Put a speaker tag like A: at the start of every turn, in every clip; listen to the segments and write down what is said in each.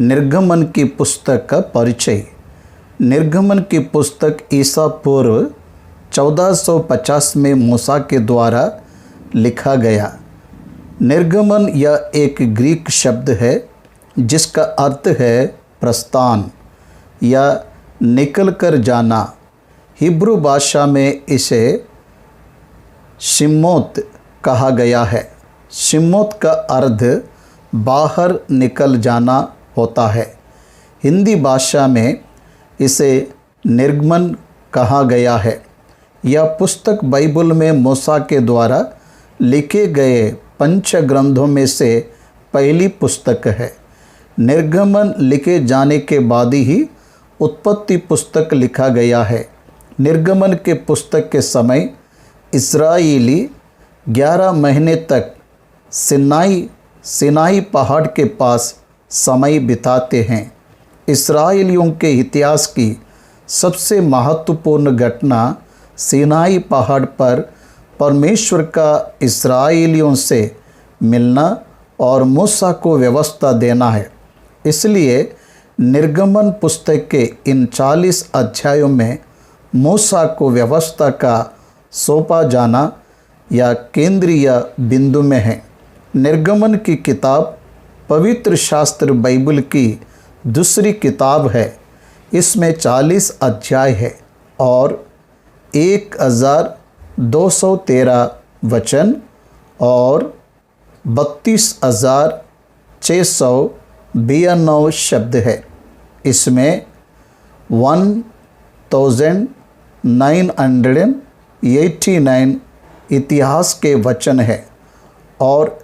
A: निर्गमन की पुस्तक का परिचय। निर्गमन की पुस्तक ईसा पूर्व 1450 में मूसा के द्वारा लिखा गया। निर्गमन यह एक ग्रीक शब्द है जिसका अर्थ है प्रस्थान या निकल कर जाना। हिब्रू भाषा में इसे शिमोत कहा गया है। शिमोत का अर्थ बाहर निकल जाना होता है। हिंदी भाषा में इसे निर्गमन कहा गया है। यह पुस्तक बाइबल में मूसा के द्वारा लिखे गए पंच ग्रंथों में से पहली पुस्तक है। निर्गमन लिखे जाने के बाद ही उत्पत्ति पुस्तक लिखा गया है। निर्गमन के पुस्तक के समय इस्राएली 11 महीने तक सिनाई पहाड़ के पास समय बिताते हैं। इस्राएलियों के इतिहास की सबसे महत्वपूर्ण घटना सिनाई पहाड़ पर परमेश्वर का इस्राएलियों से मिलना और मूसा को व्यवस्था देना है। इसलिए निर्गमन पुस्तक के इन 40 अध्यायों में मूसा को व्यवस्था का सौंपा जाना या केंद्रीय बिंदु में है। निर्गमन की किताब पवित्र शास्त्र बाइबल की दूसरी किताब है। इसमें 40 अध्याय है और 1213 वचन और 32,692 शब्द है। इसमें 1989 इतिहास के वचन है और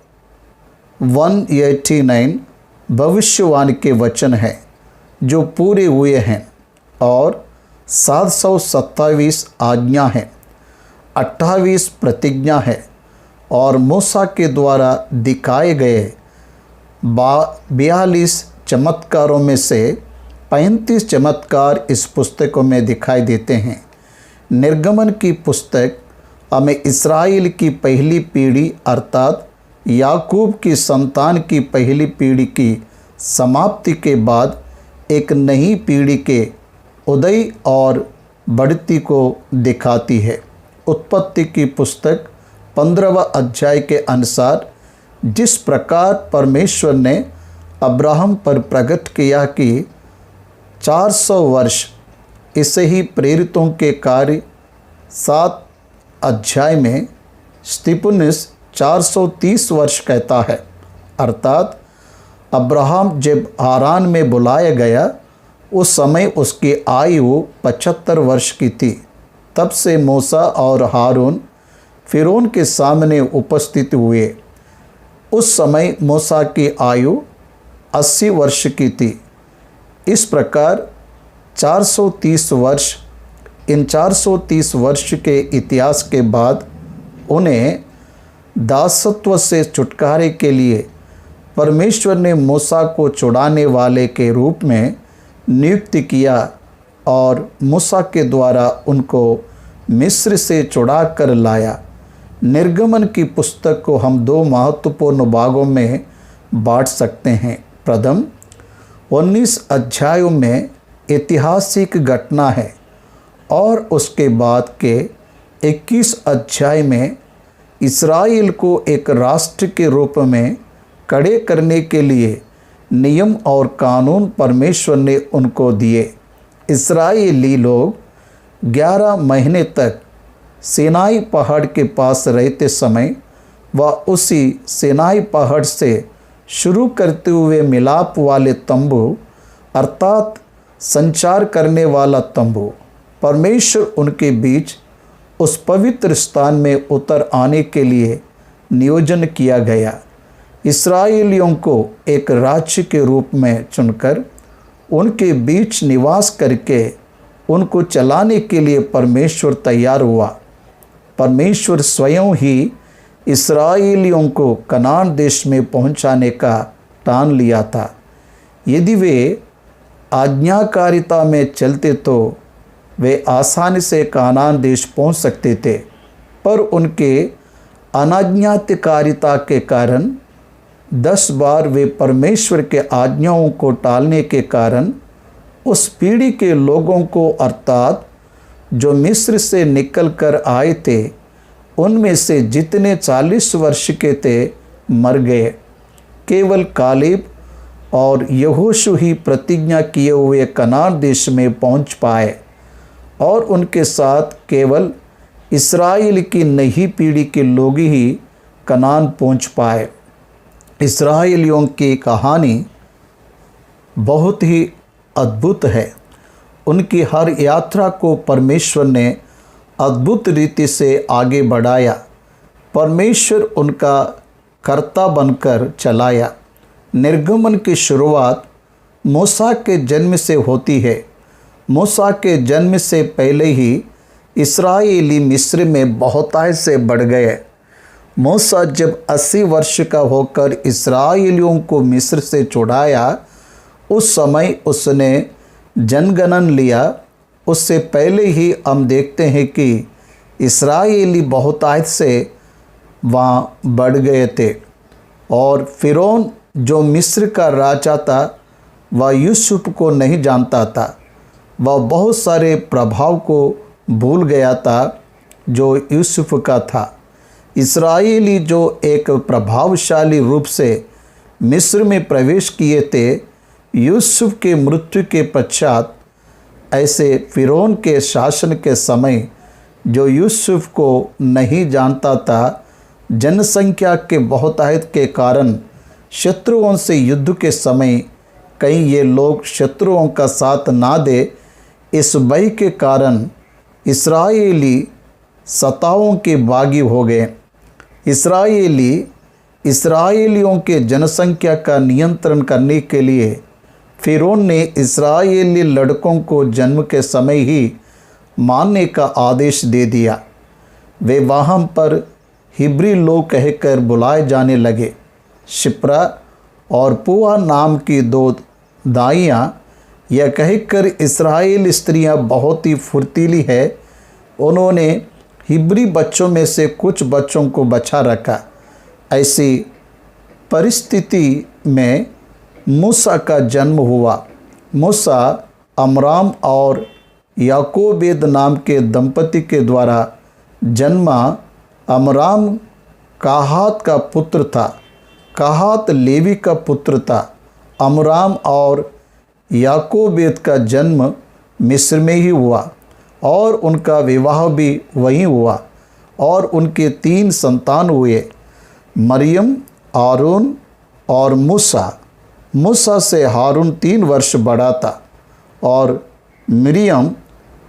A: 189 भविष्यवाणी के वचन हैं जो पूरे हुए हैं और 727 आज्ञा हैं, 28 प्रतिज्ञा है और मूसा के द्वारा दिखाए गए 42 चमत्कारों में से 35 चमत्कार इस पुस्तकों में दिखाई देते हैं। निर्गमन की पुस्तक हमें इस्राएल की पहली पीढ़ी अर्थात याकूब की संतान की पहली पीढ़ी की समाप्ति के बाद एक नई पीढ़ी के उदय और बढ़ती को दिखाती है। उत्पत्ति की पुस्तक 15वां अध्याय के अनुसार जिस प्रकार परमेश्वर ने अब्राहम पर प्रकट किया कि 400 वर्ष, इसे ही प्रेरितों के कार्य 7 अध्याय में स्तिफनुस 430 वर्ष कहता है। अर्थात अब्राहम जब हारान में बुलाया गया उस समय उसकी आयु 75 वर्ष की थी। तब से मूसा और हारून फिरौन के सामने उपस्थित हुए। उस समय मूसा की आयु 80 वर्ष की थी। इस प्रकार 430 वर्ष, इन 430 वर्ष के इतिहास के बाद उन्हें दासत्व से छुटकारे के लिए परमेश्वर ने मूसा को छुड़ाने वाले के रूप में नियुक्त किया और मूसा के द्वारा उनको मिस्र से छुड़ा कर लाया। निर्गमन की पुस्तक को हम 2 महत्वपूर्ण भागों में बांट सकते हैं। प्रथम 19 अध्यायों में ऐतिहासिक घटना है और उसके बाद के 21 अध्याय में इस्राएल को एक राष्ट्र के रूप में खड़े करने के लिए नियम और कानून परमेश्वर ने उनको दिए। इस्राएली लोग 11 महीने तक सिनाई पहाड़ के पास रहते समय वह उसी सिनाई पहाड़ से शुरू करते हुए मिलाप वाले तंबू अर्थात संचार करने वाला तंबू, परमेश्वर उनके बीच उस पवित्र स्थान में उतर आने के लिए नियोजन किया गया। इस्राएलियों को एक राज्य के रूप में चुनकर उनके बीच निवास करके उनको चलाने के लिए परमेश्वर तैयार हुआ। परमेश्वर स्वयं ही इस्राएलियों को कनान देश में पहुंचाने का ठान लिया था। यदि वे आज्ञाकारिता में चलते तो वे आसानी से कनान देश पहुंच सकते थे, पर उनके अनाज्ञाकारिता के कारण 10 बार वे परमेश्वर के आज्ञाओं को टालने के कारण उस पीढ़ी के लोगों को, अर्थात जो मिस्र से निकल कर आए थे, उनमें से जितने 40 वर्ष के थे मर गए। केवल कालेब और यहोशू ही प्रतिज्ञा किए हुए कनान देश में पहुंच पाए और उनके साथ केवल इस्राएल की नई पीढ़ी के लोग ही कनान पहुंच पाए। इस्राएलियों की कहानी बहुत ही अद्भुत है। उनकी हर यात्रा को परमेश्वर ने अद्भुत रीति से आगे बढ़ाया। परमेश्वर उनका कर्ता बनकर चलाया। निर्गमन की शुरुआत मूसा के जन्म से होती है। मूसा के जन्म से पहले ही इस्राएली मिस्र में बहुतायत से बढ़ गए। मूसा जब 80 वर्ष का होकर इस्राएलियों को मिस्र से छुड़ाया, उस समय उसने जनगणन लिया। उससे पहले ही हम देखते हैं कि इस्राएली बहुतायत से वहाँ बढ़ गए थे और फिरौन जो मिस्र का राजा था, वह यूसुफ को नहीं जानता था। वह बहुत सारे प्रभाव को भूल गया था जो यूसुफ का था। इस्राएली जो एक प्रभावशाली रूप से मिस्र में प्रवेश किए थे, यूसुफ के मृत्यु के पश्चात ऐसे फिरौन के शासन के समय जो यूसुफ को नहीं जानता था, जनसंख्या के बहुतायत के कारण शत्रुओं से युद्ध के समय कहीं ये लोग शत्रुओं का साथ ना दे, इस भय के कारण इस्राएली सताओं के बागी हो गए। इस्राएलियों के जनसंख्या का नियंत्रण करने के लिए फिरौन ने इस्राएली लड़कों को जन्म के समय ही मारने का आदेश दे दिया। वे वहाँ पर हिब्री लोग कहकर बुलाए जाने लगे। शिप्रा और पुआ नाम की 2 दाइयाँ यह कहकर इस्राएल स्त्रियाँ बहुत ही फुर्तीली है, उन्होंने हिब्री बच्चों में से कुछ बच्चों को बचा रखा। ऐसी परिस्थिति में मूसा का जन्म हुआ। मूसा अमराम और याकोबेद नाम के दंपति के द्वारा जन्मा। अमराम काहात का पुत्र था। काहात लेवी का पुत्र था। अमराम और याकोबेद का जन्म मिस्र में ही हुआ और उनका विवाह भी वहीं हुआ और उनके 3 संतान हुए, मरियम, हारून और मूसा। मूसा से हारून 3 वर्ष बड़ा था और मरियम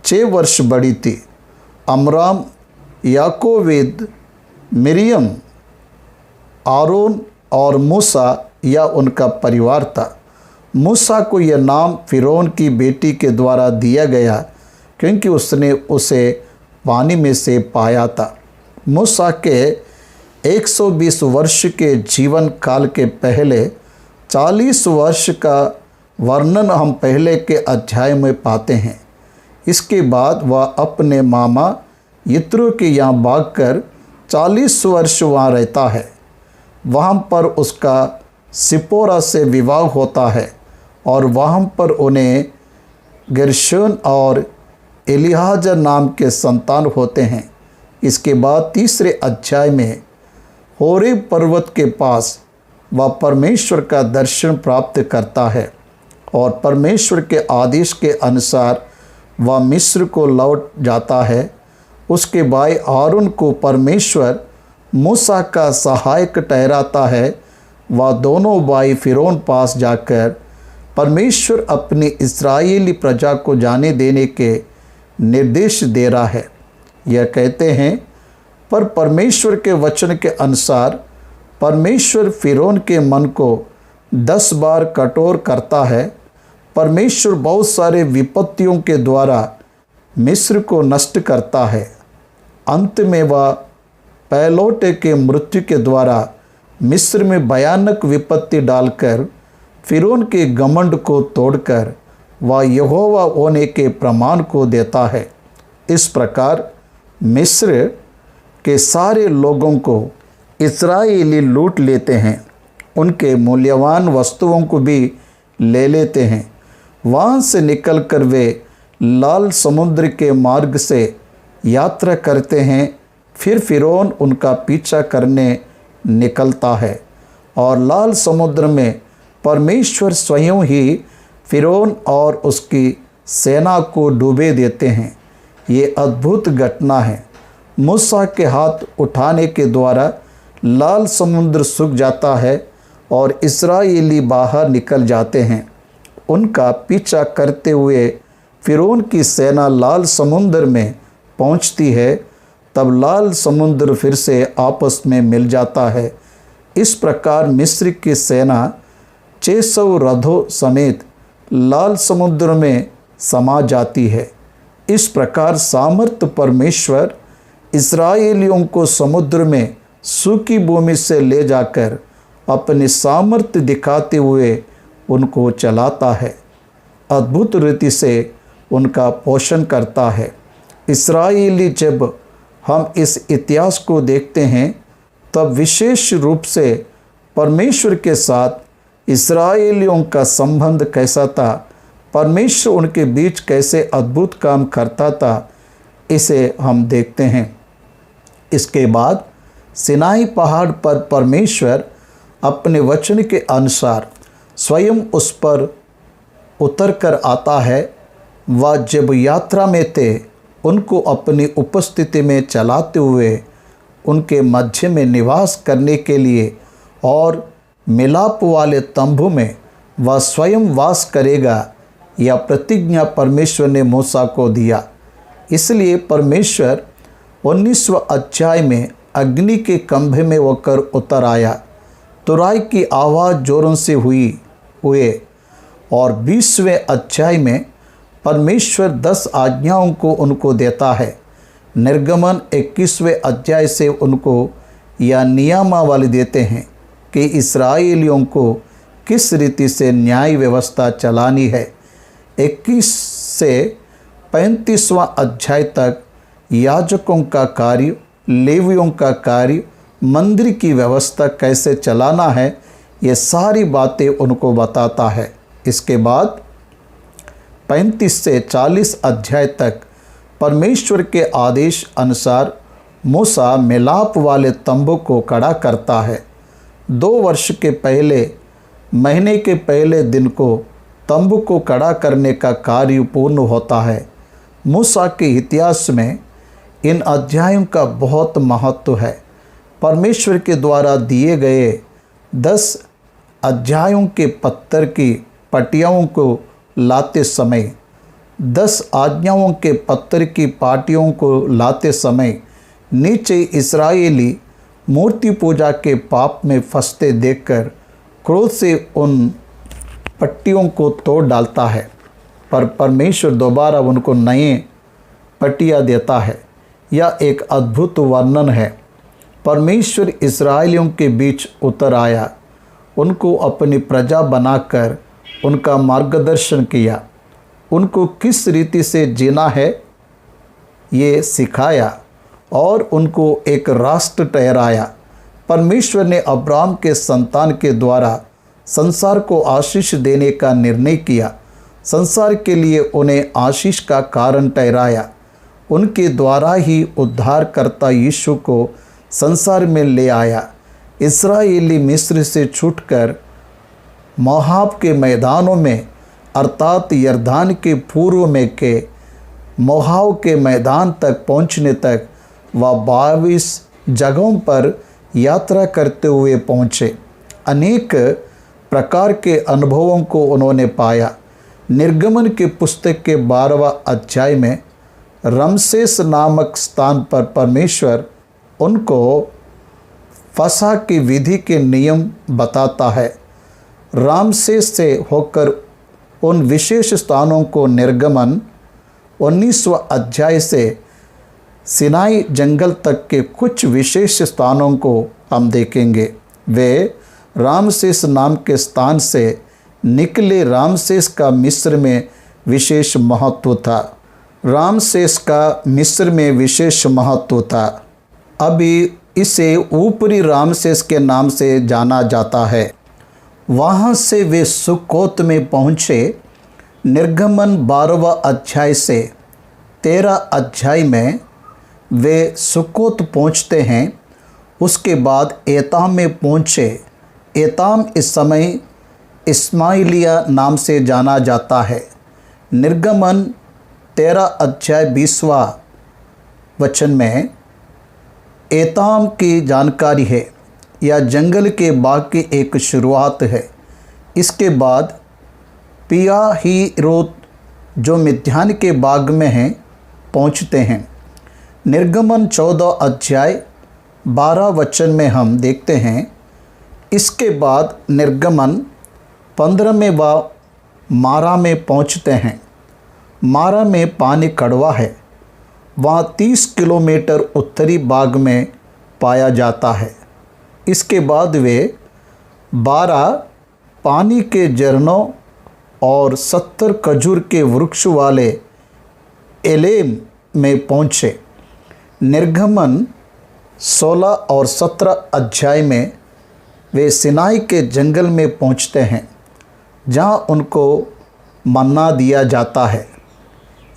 A: 6 वर्ष बड़ी थी। अमराम, याकोबेद, मरियम, हारून और मूसा यह उनका परिवार था। मूसा को यह नाम फिरौन की बेटी के द्वारा दिया गया क्योंकि उसने उसे पानी में से पाया था। मूसा के 120 वर्ष के जीवन काल के पहले 40 वर्ष का वर्णन हम पहले के अध्याय में पाते हैं। इसके बाद वह अपने मामा यित्रो के यहाँ भागकर 40 वर्ष वहाँ रहता है। वहाँ पर उसका सिपोरा से विवाह होता है और वहाँ पर उन्हें गेर्शोन और एलिहाजर नाम के संतान होते हैं। इसके बाद 3 अध्याय में होरेब पर्वत के पास वह परमेश्वर का दर्शन प्राप्त करता है और परमेश्वर के आदेश के अनुसार वह मिस्र को लौट जाता है। उसके भाई हारून को परमेश्वर मूसा का सहायक ठहराता है। वह दोनों भाई फिरौन पास जाकर परमेश्वर अपनी इस्राएली प्रजा को जाने देने के निर्देश दे रहा है। यह कहते हैं, पर परमेश्वर के वचन के अनुसार परमेश्वर फिरौन के मन को 10 बार कठोर करता है। परमेश्वर बहुत सारे विपत्तियों के द्वारा मिस्र को नष्ट करता है। अंत में वह पहलौटे के मृत्यु के द्वारा मिस्र में भयानक विपत्ति डालकर फिरौन के घमंड को तोड़कर वह यहोवा होने के प्रमाण को देता है। इस प्रकार मिस्र के सारे लोगों को इस्राएली लूट लेते हैं उनके मूल्यवान वस्तुओं को भी ले लेते हैं। वहाँ से निकलकर वे लाल समुद्र के मार्ग से यात्रा करते हैं। फिर फ़िरौन उनका पीछा करने निकलता है और लाल समुद्र में परमेश्वर स्वयं ही फ़िरौन और उसकी सेना को डूबे देते हैं। ये अद्भुत घटना है। मूसा के हाथ उठाने के द्वारा लाल समुद्र सूख जाता है और इस्राएली बाहर निकल जाते हैं। उनका पीछा करते हुए फ़िरौन की सेना लाल समुद्र में पहुंचती है। तब लाल समुद्र फिर से आपस में मिल जाता है। इस प्रकार मिस्र की सेना 600 रथों समेत लाल समुद्र में समा जाती है। इस प्रकार सामर्थ परमेश्वर इस्राएलियों को समुद्र में सूखी भूमि से ले जाकर अपनी सामर्थ्य दिखाते हुए उनको चलाता है, अद्भुत रीति से उनका पोषण करता है। इस्राएली जब हम इस इतिहास को देखते हैं तब विशेष रूप से परमेश्वर के साथ इस्राएलियों का संबंध कैसा था, परमेश्वर उनके बीच कैसे अद्भुत काम करता था, इसे हम देखते हैं। इसके बाद सिनाई पहाड़ पर परमेश्वर अपने वचन के अनुसार स्वयं उस पर उतर कर आता है। वह जब यात्रा में थे उनको अपनी उपस्थिति में चलाते हुए उनके मध्य में निवास करने के लिए और मिलाप वाले तंबू में वह स्वयं वास करेगा, यह प्रतिज्ञा परमेश्वर ने मूसा को दिया। इसलिए परमेश्वर 19वें अध्याय में अग्नि के खंभे में होकर उतर आया। तुरही की आवाज़ जोरों से हुए और 20वें अध्याय में परमेश्वर 10 आज्ञाओं को उनको देता है। निर्गमन 21वें अध्याय से उनको यह नियमावली देते हैं कि इस्राएलियों को किस रीति से न्याय व्यवस्था चलानी है। 21 से 35वां अध्याय तक याजकों का कार्य, लेवियों का कार्य, मंदिर की व्यवस्था कैसे चलाना है, ये सारी बातें उनको बताता है। इसके बाद 35 से 40 अध्याय तक परमेश्वर के आदेश अनुसार मूसा मिलाप वाले तंबू को खड़ा करता है। 2 वर्ष के पहले महीने के पहले दिन को तंबू को खड़ा करने का कार्य पूर्ण होता है। मूसा के इतिहास में इन अध्यायों का बहुत महत्व है। परमेश्वर के द्वारा दिए गए 10 अध्यायों के पत्थर की पटियाओं को लाते समय, 10 आज्ञाओं के पत्थर की पाटियों को लाते समय नीचे इस्राएली मूर्ति पूजा के पाप में फंसते देखकर क्रोध से उन पट्टियों को तोड़ डालता है, पर परमेश्वर दोबारा उनको नए पट्टियाँ देता है। यह एक अद्भुत वर्णन है। परमेश्वर इस्राएलियों के बीच उतर आया, उनको अपनी प्रजा बनाकर उनका मार्गदर्शन किया, उनको किस रीति से जीना है ये सिखाया और उनको एक राष्ट्र ठहराया। परमेश्वर ने अब्राहम के संतान के द्वारा संसार को आशीष देने का निर्णय किया। संसार के लिए उन्हें आशीष का कारण ठहराया। उनके द्वारा ही उद्धारकर्ता यीशु को संसार में ले आया। इस्राएली मिस्र से छूटकर मोआब के मैदानों में अर्थात यरदान के पूर्व में के मोआब के मैदान तक पहुंचने तक वह 22 जगहों पर यात्रा करते हुए पहुँचे। अनेक प्रकार के अनुभवों को उन्होंने पाया। निर्गमन की पुस्तक के 12वां अध्याय में रमसेस नामक स्थान पर परमेश्वर उनको फसह की विधि के नियम बताता है। रामसेस से होकर उन विशेष स्थानों को निर्गमन 19वां अध्याय से सिनाई जंगल तक के कुछ विशेष स्थानों को हम देखेंगे। वे रामसेस नाम के स्थान से निकले। रामसेस का मिस्र में विशेष महत्व था। रामसेस का मिस्र में विशेष महत्व था। अभी इसे ऊपरी रामसेस के नाम से जाना जाता है। वहाँ से वे सुक्कोत में पहुँचे। निर्गमन 12वां अध्याय से 13 अध्याय में वे सुक्कोत पहुँचते हैं। उसके बाद एताम में पहुँचे। एताम इस समय इस्माइलिया नाम से जाना जाता है। निर्गमन 13 अध्याय 20वां वचन में एताम की जानकारी है, या जंगल के बाग की एक शुरुआत है। इसके बाद पियाहीरोत जो मिद्यान के बाग में हैं पहुँचते हैं। निर्गमन 14 अध्याय 12 वचन में हम देखते हैं, इसके बाद निर्गमन 15वें मारा में पहुँचते हैं। मारा में पानी कड़वा है, वहाँ 30 किलोमीटर उत्तरी भाग में पाया जाता है। इसके बाद वे 12 पानी के झरनों और 70 खजूर के वृक्ष वाले एलेम में पहुँचे। निर्गमन 16 और 17 अध्याय में वे सिनाई के जंगल में पहुँचते हैं, जहाँ उनको मन्ना दिया जाता है।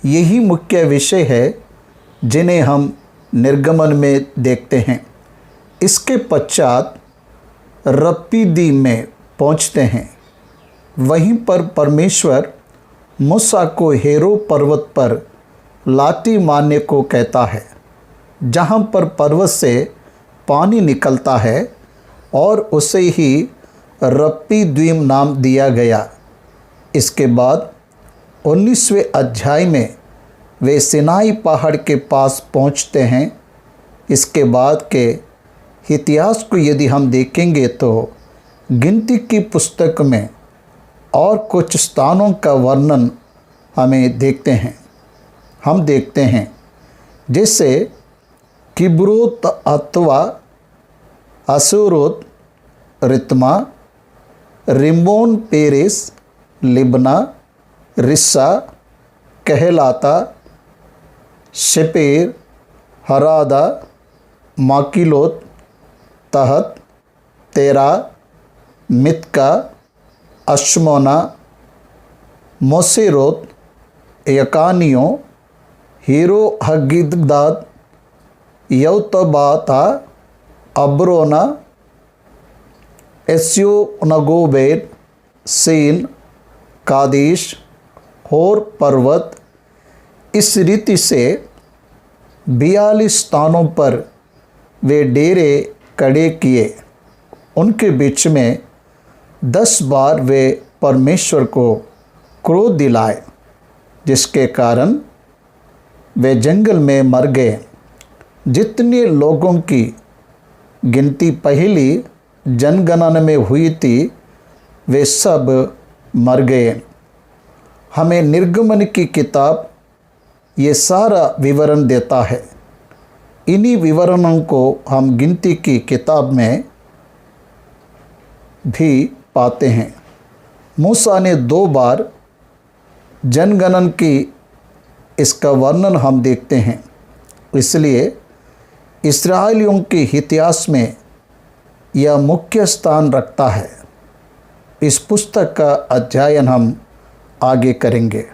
A: यही मुख्य विषय है जिन्हें हम निर्गमन में देखते हैं। इसके पश्चात रपीदीम में पहुँचते हैं। वहीं पर परमेश्वर मूसा को हेरो पर्वत पर लाठी मारने को कहता है, जहाँ पर पर्वत से पानी निकलता है, और उसे ही रपीदीम नाम दिया गया। इसके बाद 19वें अध्याय में वे सिनाई पहाड़ के पास पहुँचते हैं। इसके बाद के इतिहास को यदि हम देखेंगे तो गिनती की पुस्तक में और कुछ स्थानों का वर्णन हमें देखते हैं। हम देखते हैं जैसे किब्रोत अथवा असुरोत, Rithmah, Rimmon Perez, Libnah, Rissah, कहलाता, शेपेर, हरादा, माकिलोत, तहत, तेरा, मित्का, अश्मोना, मोसेरोत, यकानियों, हीरो हगिद्दाद, यौतबाता, अब्रोना, एस्योनगोबेर, सीन, कादेश, होर पर्वत। इस रीति से 42 स्थानों पर वे डेरे खड़े किए। उनके बीच में 10 बार वे परमेश्वर को क्रोध दिलाए, जिसके कारण वे जंगल में मर गए। जितने लोगों की गिनती पहली जनगणना में हुई थी, वे सब मर गए। हमें निर्गमन की किताब ये सारा विवरण देता है। इन्हीं विवरणों को हम गिनती की किताब में भी पाते हैं। मूसा ने 2 बार जनगणन की इसका वर्णन हम देखते हैं। इसलिए इस्राएलियों के इतिहास में यह मुख्य स्थान रखता है। इस पुस्तक का अध्ययन हम आगे करेंगे।